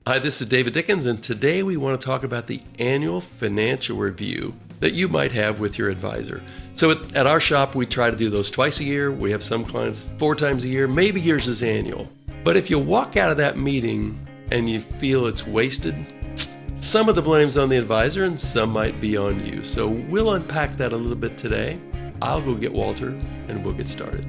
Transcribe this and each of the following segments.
Hi, this is David Dickens, and today we want to talk about the annual financial review that you might have with your advisor. So at our shop, we try to do those twice a year. We have some clients 4 times a year. Maybe yours is annual. But if you walk out of that meeting and you feel it's wasted, some of the blame's on the advisor and some might be on you. So we'll unpack that a little bit today. I'll go get Walter and we'll get started.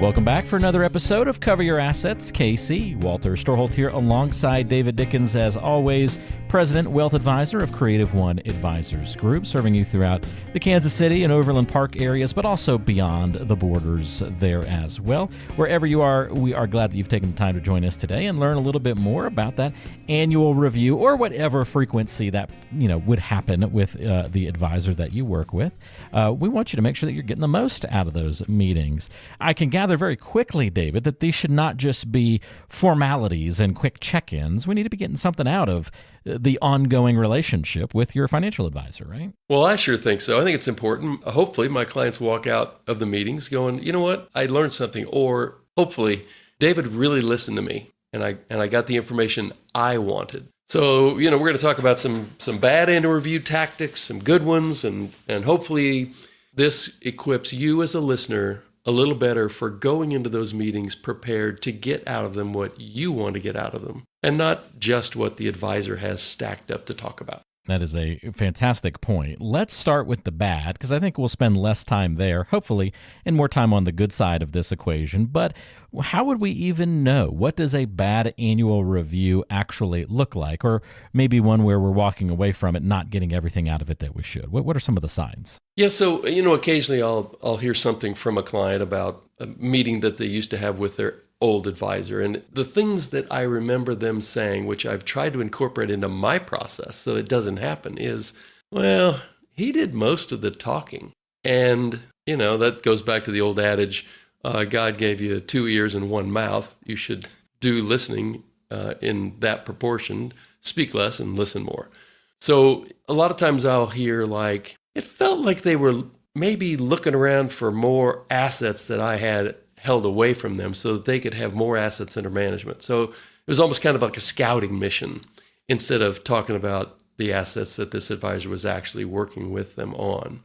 Welcome back for another episode of Cover Your Assets. KC, Walter Storholt here alongside David Dickens, as always, President Wealth Advisor of Creative One Advisors Group, serving you throughout the Kansas City and Overland Park areas, but also beyond the borders there as well. Wherever you are, we are glad that you've taken the time to join us today and learn a little bit more about that annual review or whatever frequency that would happen with the advisor that you work with. We want you to make sure that you're getting the most out of those meetings. I can gather very quickly, David, that these should not just be formalities and quick check-ins. We need to be getting something out of the ongoing relationship with your financial advisor, right? Well, I sure think so. I think it's important. Hopefully, my clients walk out of the meetings going, you know what, I learned something. Or hopefully, David really listened to me and I got the information I wanted. So, we're going to talk about some bad annual review tactics, some good ones, and hopefully this equips you as a listener a little better for going into those meetings prepared to get out of them what you want to get out of them, and not just what the advisor has stacked up to talk about. That is a fantastic point. Let's start with the bad, because I think we'll spend less time there, hopefully, and more time on the good side of this equation. But how would we even know? What does a bad annual review actually look like? Or maybe one where we're walking away from it, not getting everything out of it that we should. What are some of the signs? Yeah, so, occasionally I'll hear something from a client about a meeting that they used to have with their old advisor. And the things that I remember them saying, which I've tried to incorporate into my process so it doesn't happen, is, well, he did most of the talking. And, that goes back to the old adage, God gave you 2 ears and 1 mouth. You should do listening in that proportion, speak less and listen more. So a lot of times I'll hear like, it felt like they were maybe looking around for more assets that I had held away from them so that they could have more assets under management. So it was almost kind of like a scouting mission instead of talking about the assets that this advisor was actually working with them on.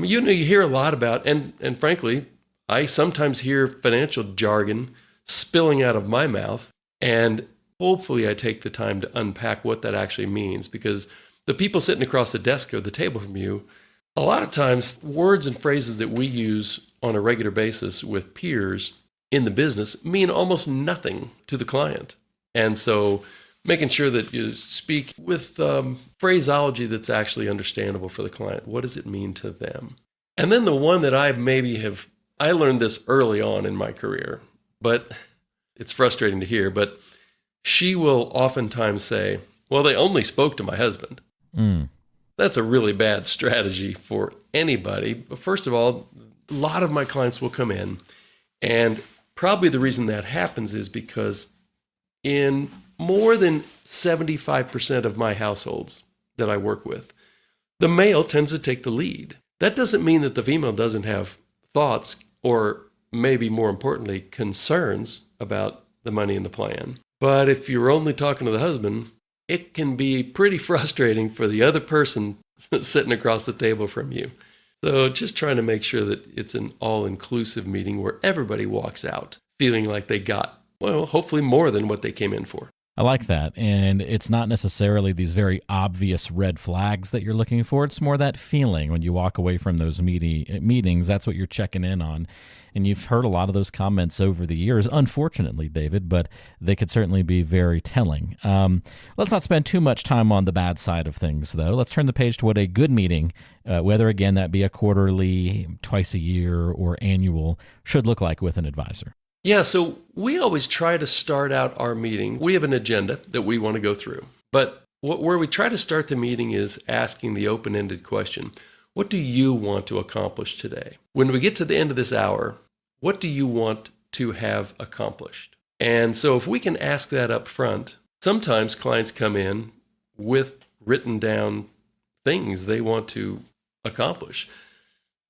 You hear a lot about, and frankly, I sometimes hear financial jargon spilling out of my mouth, and hopefully I take the time to unpack what that actually means, because the people sitting across the desk or the table from you, a lot of times words and phrases that we use on a regular basis with peers in the business mean almost nothing to the client. And so making sure that you speak with phraseology that's actually understandable for the client. What does it mean to them? And then the one that I learned this early on in my career, but it's frustrating to hear, but she will oftentimes say, well, they only spoke to my husband. That's a really bad strategy for anybody. But first of all, a lot of my clients will come in, and probably the reason that happens is because in more than 75% of my households that I work with, the male tends to take the lead. That doesn't mean that the female doesn't have thoughts or maybe more importantly, concerns about the money in the plan. But if you're only talking to the husband, it can be pretty frustrating for the other person sitting across the table from you. So just trying to make sure that it's an all-inclusive meeting where everybody walks out feeling like they got, well, hopefully more than what they came in for. I like that. And it's not necessarily these very obvious red flags that you're looking for. It's more that feeling when you walk away from those meetings. That's what you're checking in on. And you've heard a lot of those comments over the years, unfortunately, David, but they could certainly be very telling. Let's not spend too much time on the bad side of things, though. Let's turn the page to what a good meeting, whether, again, that be a quarterly, twice a year, or annual, should look like with an advisor. Yeah, so we always try to start out our meeting. We have an agenda that we want to go through. But where we try to start the meeting is asking the open-ended question, what do you want to accomplish today? When we get to the end of this hour, what do you want to have accomplished? And so if we can ask that up front, sometimes clients come in with written down things they want to accomplish.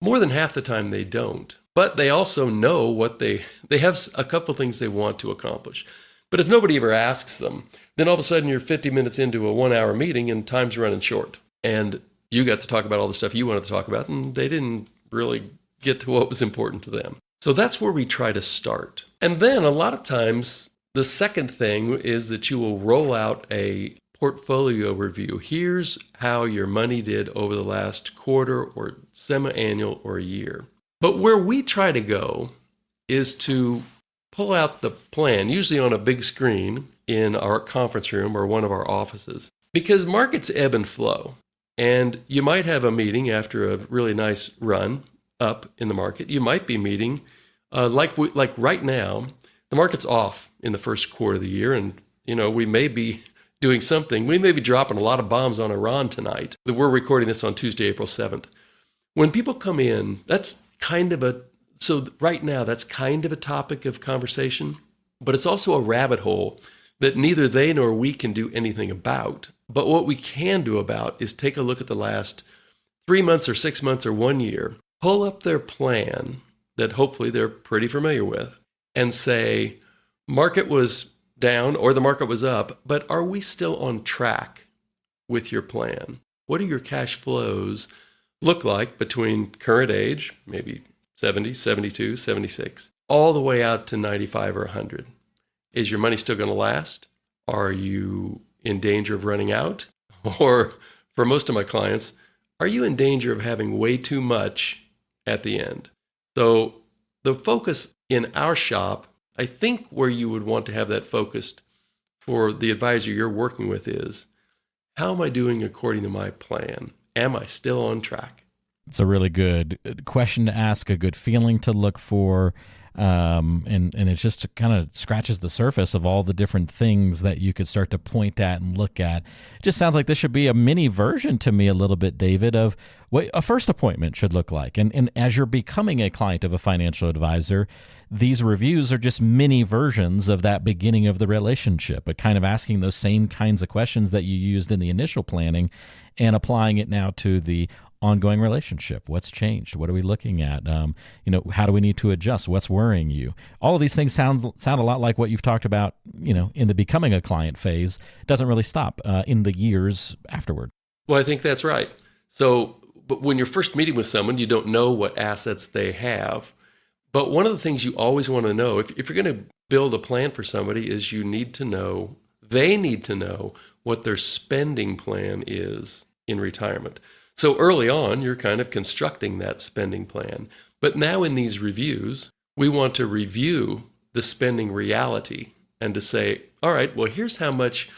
More than half the time they don't. But they also know what they have a couple things they want to accomplish. But if nobody ever asks them, then all of a sudden you're 50 minutes into a 1 hour meeting and time's running short. And you got to talk about all the stuff you wanted to talk about, and they didn't really get to what was important to them. So that's where we try to start. And then a lot of times, the second thing is that you will roll out a portfolio review. Here's how your money did over the last quarter or semi-annual or a year. But where we try to go is to pull out the plan, usually on a big screen in our conference room or one of our offices, because markets ebb and flow. And you might have a meeting after a really nice run up in the market. You might be meeting, like right now, the market's off in the first quarter of the year, and we may be doing something. We may be dropping a lot of bombs on Iran tonight. We're recording this on Tuesday, April 7th. When people come in, right now, that's kind of a topic of conversation, but it's also a rabbit hole that neither they nor we can do anything about. But what we can do about is take a look at the last 3 months or 6 months or 1 year, pull up their plan that hopefully they're pretty familiar with, and say, market was down or the market was up, but are we still on track with your plan? What do your cash flows look like between current age, maybe 70, 72, 76, all the way out to 95 or 100? Is your money still going to last? Are you in danger of running out? Or for most of my clients, are you in danger of having way too much at the end? So the focus in our shop, I think where you would want to have that focused for the advisor you're working with is, how am I doing according to my plan? Am I still on track? It's a really good question to ask, a good feeling to look for. And it just kind of scratches the surface of all the different things that you could start to point at and look at. It just sounds like this should be a mini version to me a little bit, David, of what a first appointment should look like. And as you're becoming a client of a financial advisor, these reviews are just mini versions of that beginning of the relationship, but kind of asking those same kinds of questions that you used in the initial planning and applying it now to the ongoing relationship. What's changed? What are we looking at? How do we need to adjust? What's worrying you? All of these things sound a lot like what you've talked about, in the becoming a client phase. It doesn't really stop in the years afterward. Well, I think that's right. So, but when you're first meeting with someone, you don't know what assets they have. But one of the things you always want to know, if you're going to build a plan for somebody, is they need to know what their spending plan is in retirement. So early on, you're kind of constructing that spending plan. But now in these reviews, we want to review the spending reality and to say, all right, well, here's how much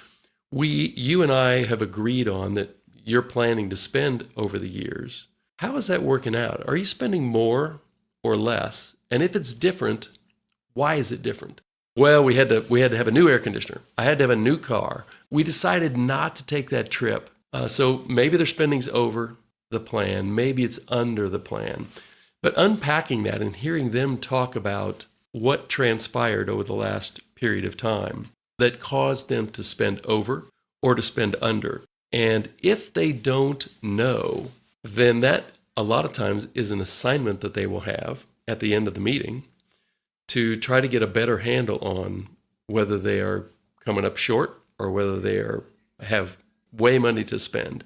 you and I have agreed on that you're planning to spend over the years. How is that working out? Are you spending more or less? And if it's different, why is it different? Well, we had to have a new air conditioner. I had to have a new car. We decided not to take that trip. So maybe their spending's over the plan, maybe it's under the plan. But unpacking that and hearing them talk about what transpired over the last period of time that caused them to spend over or to spend under. And if they don't know, then that a lot of times is an assignment that they will have at the end of the meeting to try to get a better handle on whether they are coming up short or whether they have way money to spend.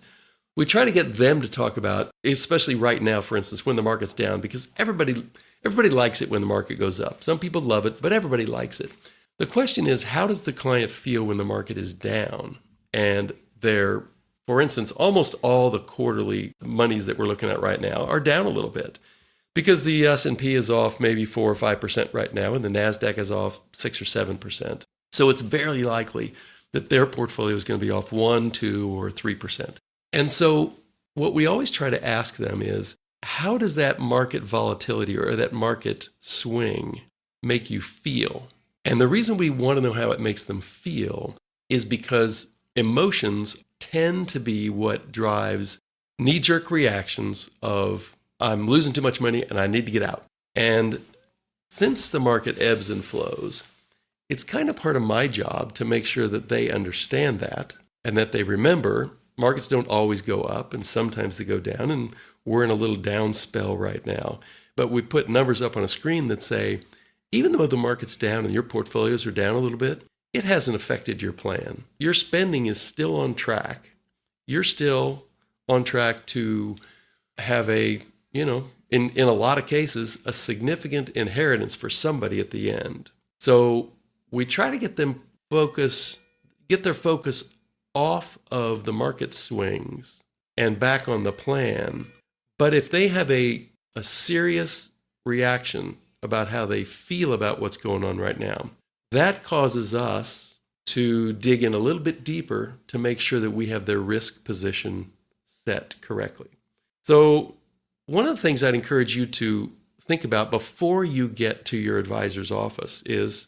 We try to get them to talk about, especially right now, for instance, when the market's down, because everybody likes it when the market goes up. Some people love it, but everybody likes it. The question is, how does the client feel when the market is down? And for instance, almost all the quarterly monies that we're looking at right now are down a little bit because the S&P is off maybe 4 or 5% right now, and the NASDAQ is off 6 or 7%. So it's very likely that their portfolio is going to be off 1, 2, or 3%. And so what we always try to ask them is, how does that market volatility or that market swing make you feel? And the reason we want to know how it makes them feel is because emotions tend to be what drives knee-jerk reactions of, I'm losing too much money and I need to get out. And since the market ebbs and flows, it's kind of part of my job to make sure that they understand that and that they remember markets don't always go up, and sometimes they go down, and we're in a little down spell right now. But we put numbers up on a screen that say, even though the market's down and your portfolios are down a little bit, it hasn't affected your plan. Your spending is still on track. You're still on track to have in a lot of cases, a significant inheritance for somebody at the end. So we try to get their focus off of the market swings and back on the plan. But if they have a serious reaction about how they feel about what's going on right now, that causes us to dig in a little bit deeper to make sure that we have their risk position set correctly. So one of the things I'd encourage you to think about before you get to your advisor's office is,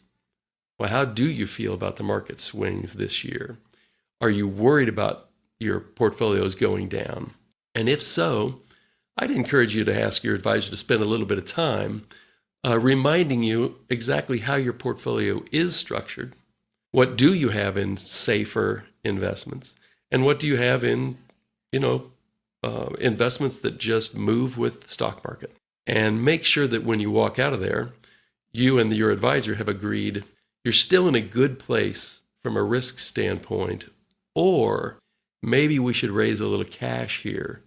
well, how do you feel about the market swings this year? Are you worried about your portfolios going down? And if so, I'd encourage you to ask your advisor to spend a little bit of time reminding you exactly how your portfolio is structured. What do you have in safer investments? And what do you have in, investments that just move with the stock market? And make sure that when you walk out of there, you and your advisor have agreed you're still in a good place from a risk standpoint, or maybe we should raise a little cash here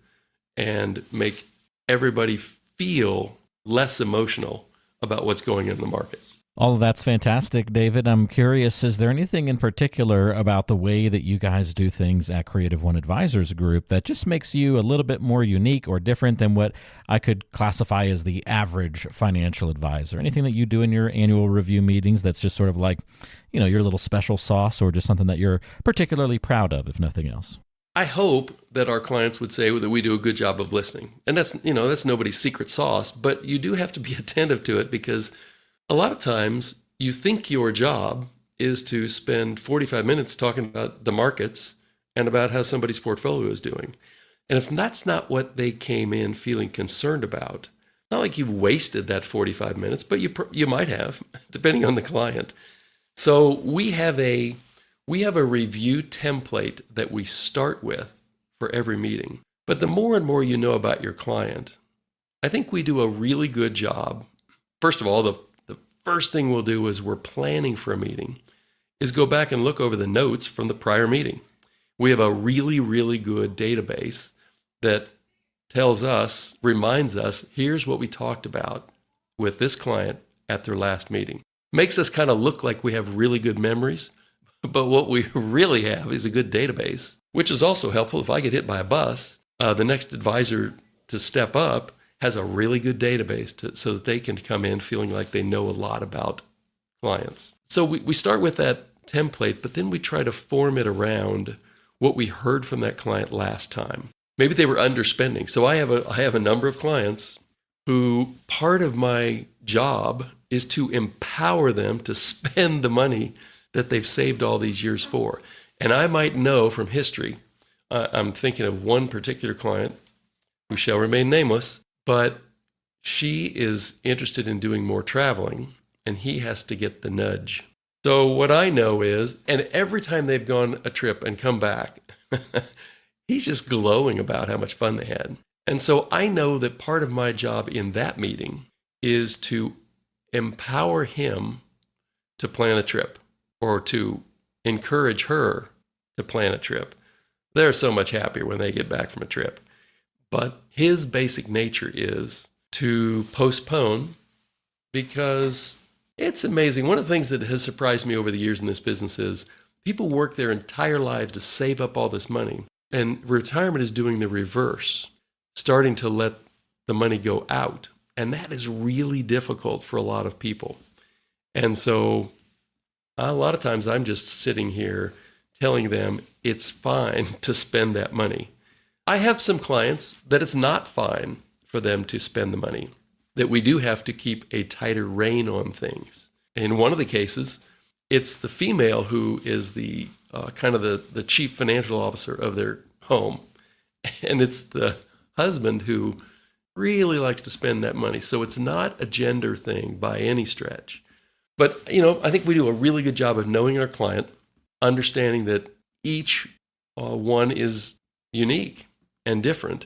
and make everybody feel less emotional about what's going on in the market. All of that's fantastic, David. I'm curious, is there anything in particular about the way that you guys do things at Creative One Advisors Group that just makes you a little bit more unique or different than what I could classify as the average financial advisor? Anything that you do in your annual review meetings that's just sort of like, your little special sauce, or just something that you're particularly proud of, if nothing else? I hope that our clients would say that we do a good job of listening. And that's nobody's secret sauce, but you do have to be attentive to it, because a lot of times you think your job is to spend 45 minutes talking about the markets and about how somebody's portfolio is doing. And if that's not what they came in feeling concerned about, not like you've wasted that 45 minutes, but you might have, depending on the client. So we have a review template that we start with for every meeting. But the more and more you know about your client, I think we do a really good job. First of all, the first thing we'll do is we're planning for a meeting is go back and look over the notes from the prior meeting. We have a really, really good database that reminds us, here's what we talked about with this client at their last meeting. Makes us kind of look like we have really good memories, but what we really have is a good database, which is also helpful. If I get hit by a bus, the next advisor to step up has a really good database so that they can come in feeling like they know a lot about clients. So we start with that template, but then we try to form it around what we heard from that client last time. Maybe they were underspending. So I have a number of clients who part of my job is to empower them to spend the money that they've saved all these years for. And I might know from history, I'm thinking of one particular client who shall remain nameless, but she is interested in doing more traveling, and he has to get the nudge. So what I know is, and every time they've gone a trip and come back, he's just glowing about how much fun they had. And so I know that part of my job in that meeting is to empower him to plan a trip, or to encourage her to plan a trip. They're so much happier when they get back from a trip. But his basic nature is to postpone, because it's amazing. One of the things that has surprised me over the years in this business is people work their entire lives to save up all this money, and retirement is doing the reverse, starting to let the money go out. And that is really difficult for a lot of people. And so a lot of times I'm just sitting here telling them it's fine to spend that money. I have some clients that it's not fine for them to spend the money, that we do have to keep a tighter rein on things. In one of the cases, it's the female who is the kind of the chief financial officer of their home. And it's the husband who really likes to spend that money. So it's not a gender thing by any stretch. But, I think we do a really good job of knowing our client, understanding that each one is unique and different,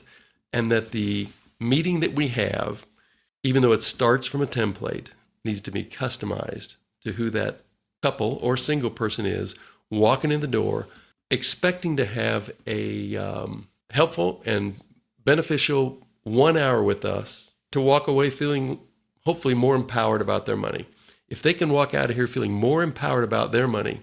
and that the meeting that we have, even though it starts from a template, needs to be customized to who that couple or single person is walking in the door, expecting to have a helpful and beneficial 1 hour with us to walk away feeling hopefully more empowered about their money. If they can walk out of here feeling more empowered about their money,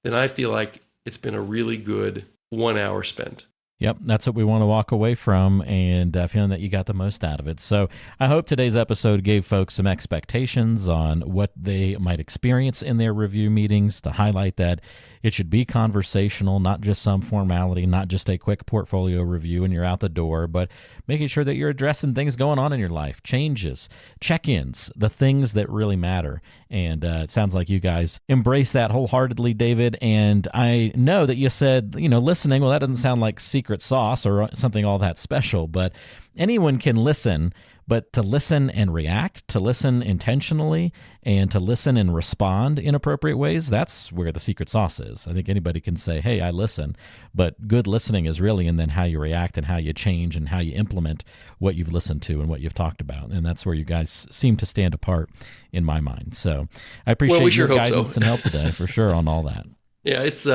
then I feel like it's been a really good 1 hour spent. Yep, that's what we want to walk away from, and feeling that you got the most out of it. So I hope today's episode gave folks some expectations on what they might experience in their review meetings, to highlight that it should be conversational, not just some formality, not just a quick portfolio review and you're out the door, but making sure that you're addressing things going on in your life, changes, check-ins, the things that really matter. And it sounds like you guys embrace that wholeheartedly, David. And I know that you said, listening, well, that doesn't sound like secret sauce or something all that special, but anyone can listen. But to listen and react, to listen intentionally, and to listen and respond in appropriate ways, that's where the secret sauce is. I think anybody can say, hey, I listen, but good listening is really in then how you react and how you change and how you implement what you've listened to and what you've talked about. And that's where you guys seem to stand apart in my mind. So I appreciate your guidance and help today for sure on all that. Yeah, it's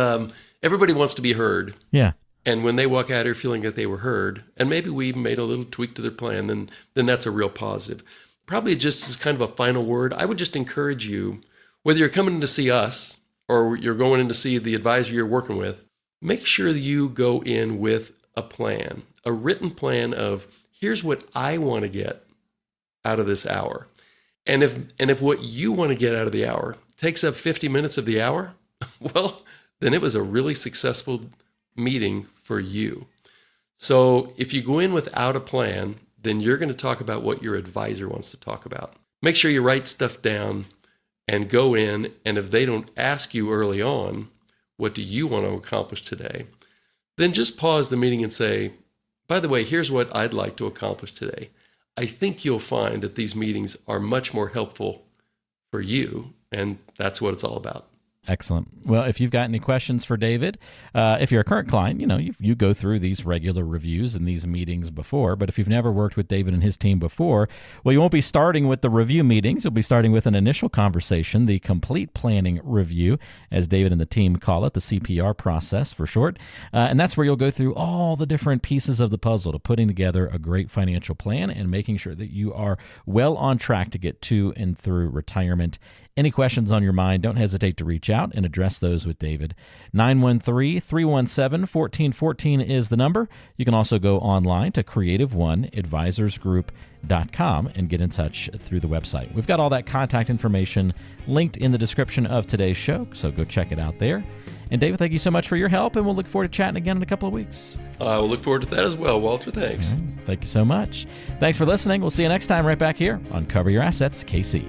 everybody wants to be heard. Yeah. And when they walk out here feeling that they were heard, and maybe we made a little tweak to their plan, then that's a real positive. Probably just as kind of a final word, I would just encourage you, whether you're coming in to see us or you're going in to see the advisor you're working with, make sure that you go in with a plan, a written plan of here's what I want to get out of this hour. And if what you want to get out of the hour takes up 50 minutes of the hour, well, then it was a really successful meeting for you. So if you go in without a plan, then you're going to talk about what your advisor wants to talk about. Make sure you write stuff down and go in, and if they don't ask you early on, what do you want to accomplish today? Then just pause the meeting and say, by the way, here's what I'd like to accomplish today. I think you'll find that these meetings are much more helpful for you, and that's what it's all about. Excellent. Well, if you've got any questions for David, if you're a current client, you go through these regular reviews and these meetings before. But if you've never worked with David and his team before, well, you won't be starting with the review meetings. You'll be starting with an initial conversation, the complete planning review, as David and the team call it, the CPR process for short. And that's where you'll go through all the different pieces of the puzzle to putting together a great financial plan and making sure that you are well on track to get to and through retirement. Any questions on your mind, don't hesitate to reach out and address those with David. 913-317-1414 is the number. You can also go online to creativeoneadvisorsgroup.com and get in touch through the website. We've got all that contact information linked in the description of today's show, so go check it out there. And David, thank you so much for your help, and we'll look forward to chatting again in a couple of weeks. We'll look forward to that as well, Walter. Thanks. Thank you so much. Thanks for listening. We'll see you next time right back here on Cover Your Assets, KC.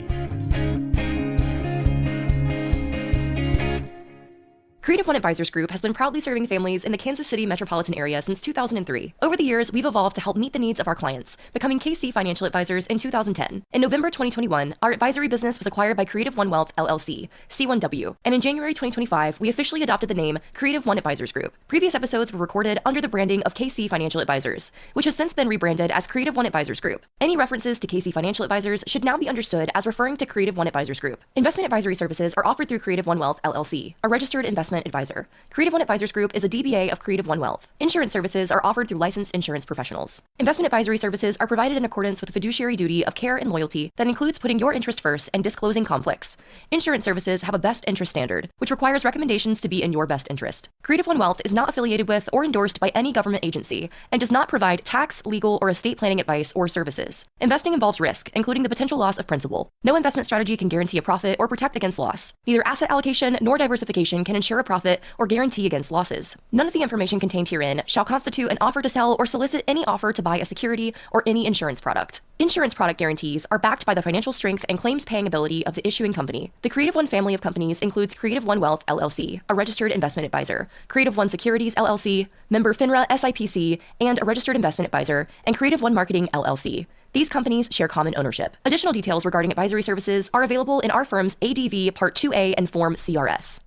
Creative One Advisors Group has been proudly serving families in the Kansas City metropolitan area since 2003. Over the years, we've evolved to help meet the needs of our clients, becoming KC Financial Advisors in 2010. In November 2021, our advisory business was acquired by Creative One Wealth, LLC, C1W, and in January 2025, we officially adopted the name Creative One Advisors Group. Previous episodes were recorded under the branding of KC Financial Advisors, which has since been rebranded as Creative One Advisors Group. Any references to KC Financial Advisors should now be understood as referring to Creative One Advisors Group. Investment advisory services are offered through Creative One Wealth, LLC, a registered investment advisor. Creative One Advisors Group is a DBA of Creative One Wealth. Insurance services are offered through licensed insurance professionals. Investment advisory services are provided in accordance with the fiduciary duty of care and loyalty that includes putting your interest first and disclosing conflicts. Insurance services have a best interest standard, which requires recommendations to be in your best interest. Creative One Wealth is not affiliated with or endorsed by any government agency and does not provide tax, legal, or estate planning advice or services. Investing involves risk, including the potential loss of principal. No investment strategy can guarantee a profit or protect against loss. Neither asset allocation nor diversification can ensure a profit or guarantee against losses. None of the information contained herein shall constitute an offer to sell or solicit any offer to buy a security or any insurance product. Insurance product guarantees are backed by the financial strength and claims paying ability of the issuing company. The Creative One family of companies includes Creative One Wealth, LLC, a registered investment advisor, Creative One Securities, LLC, member FINRA SIPC, and a registered investment advisor, and Creative One Marketing, LLC. These companies share common ownership. Additional details regarding advisory services are available in our firm's ADV Part 2A and Form CRS.